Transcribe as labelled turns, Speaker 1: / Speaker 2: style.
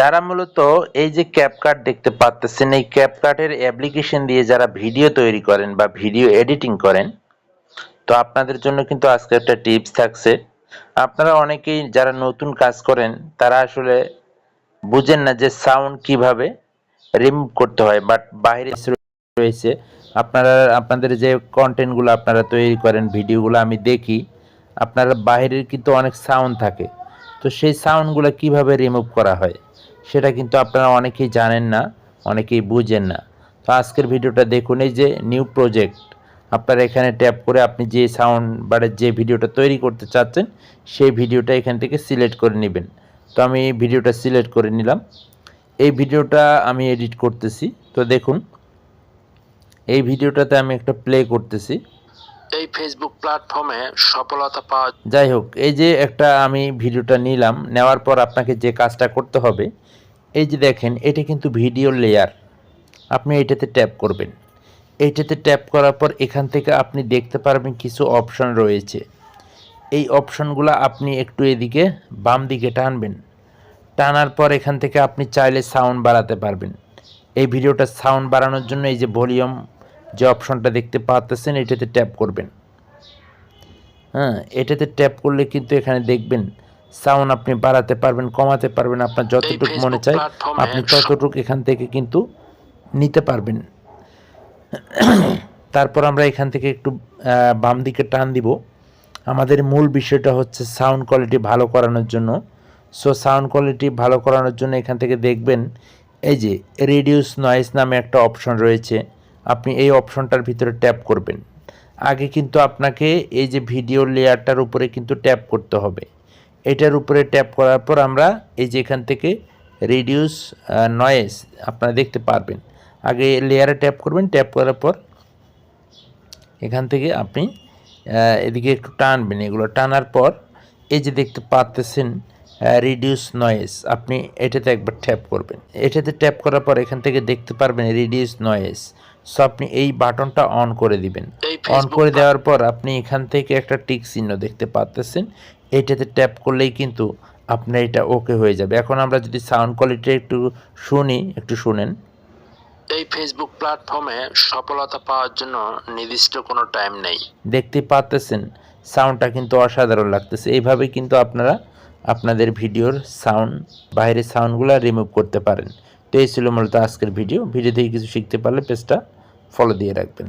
Speaker 1: যারা মূলত এই যে ক্যাপকাট দেখতে পাচ্ছেন, এই ক্যাপকাটের অ্যাপ্লিকেশন দিয়ে যারা ভিডিও তৈরি করেন বা ভিডিও এডিটিং করেন, তো আপনাদের জন্য কিন্তু আজকে একটা টিপস থাকছে। আপনারা অনেকেই যারা নতুন কাজ করেন তারা আসলে বুঝেন না যে সাউন্ড কিভাবে রিমুভ করতে হয়, বাট বাইরে রয়েছে আপনাদের যে কন্টেন্টগুলো আপনারা তৈরি করেন, ভিডিওগুলো আমি দেখি আপনারা বাইরের কিন্তু অনেক সাউন্ড থাকে। তো সেই সাউন্ডগুলো কিভাবে রিমুভ করা হয় সেটা কিন্তু আপনারা অনেকেই জানেন না, অনেকেই বুঝেন না। তো আজকের ভিডিওটা দেখুন। এই যে নিউ প্রজেক্ট, আপনারা এখানে ট্যাপ করে আপনি যে সাউন্ড বারের যে ভিডিওটা তৈরি করতে চাচ্ছেন সেই ভিডিওটা এখান থেকে সিলেক্ট করে নেবেন। তো আমি এই ভিডিওটা সিলেক্ট করে নিলাম। এই ভিডিওটা আমি এডিট করতেছি। তো দেখুন, এই ভিডিওটাতে আমি একটা প্লে করতেছি।
Speaker 2: এই ফেসবুক প্ল্যাটফর্মে সফলতা পাওয়া।
Speaker 1: যাই হোক, এই যে একটা আমি ভিডিওটা নিলাম, নেওয়ার পর আপনাকে যে কাজটা করতে হবে, এই যে দেখেন এটা কিন্তু ভিডিও লেয়ার। আপনি এটাতে ট্যাপ করবেন। এইটাতে ট্যাপ করার পর এখান থেকে আপনি দেখতে পারবেন কিছু অপশন রয়েছে। এই অপশনগুলো আপনি একটু এদিকে বাম দিকে টানবেন। টানার পর এখান থেকে আপনি চাইলে সাউন্ড বাড়াতে পারবেন। এই ভিডিওটার সাউন্ড বাড়ানোর জন্য এই যে ভলিউম যে অপশনটা দেখতে পাচ্ছেন, এটাতে ট্যাপ করবেন। হ্যাঁ, এটাতে ট্যাপ করলে কিন্তু এখানে দেখবেন সাউন্ড আপনি বাড়াতে পারবেন, কমাতে পারবেন। আপনার যতটুকু মনে চায় আপনি ততটুকু এখান থেকে কিন্তু নিতে পারবেন। তারপর আমরা এখান থেকে একটু বাম দিকে টান দিব। আমাদের মূল বিষয়টা হচ্ছে সাউন্ড কোয়ালিটি ভালো করানোর জন্য। সো সাউন্ড কোয়ালিটি ভালো করানোর জন্য এখান থেকে দেখবেন এই যে রিডিউস নয়েজ নামে একটা অপশন রয়েছে। আপনি এই অপশনটার ভিতরে ট্যাপ করবেন। আগে কিন্তু আপনাকে এই যে ভিডিও লেয়ারটার উপরে কিন্তু ট্যাপ করতে হবে। এটার উপরে ট্যাপ করার পর আমরা এই যে এখান থেকে রিডিউস নয়েজ আপনারা দেখতে পারবেন। আগে লেয়ারে ট্যাপ করবেন, ট্যাপ করার পর এখান থেকে আপনি এদিকে একটু টানবেন। এগুলো টানার পর এই যে দেখতে পাচ্ছেন রিডিউস নয়েজ, আপনি এটাতে একবার ট্যাপ করবেন। এটাতে ট্যাপ করার পর এখান থেকে দেখতে পারবেন রিডিউস নয়েজ। সো আপনি এই বাটনটা অন করে দিবেন। অন করে দেওয়ার পর আপনি এখান থেকে একটা টিক চিহ্ন দেখতে পাচ্ছেন, এইটাতে ট্যাপ করলেই কিন্তু আপনার এটা ওকে হয়ে যাবে। এখন আমরা যদি সাউন্ড কোয়ালিটি একটু শুনি, একটু শুনেন।
Speaker 2: এই ফেসবুক প্ল্যাটফর্মে সফলতা পাওয়ার জন্য নির্দিষ্ট কোনো টাইম নেই।
Speaker 1: দেখতে পাচ্ছেন সাউন্ডটা কিন্তু অসাধারণ লাগতেছে। এইভাবে কিন্তু আপনারা আপনাদের ভিডিওর সাউন্ড, বাইরের সাউন্ডগুলো রিমুভ করতে পারেন। তো এই ছিল মূলত আজকের ভিডিও থেকে কিছু শিখতে পারলে পেজটা ফলো দিয়ে রাখবেন।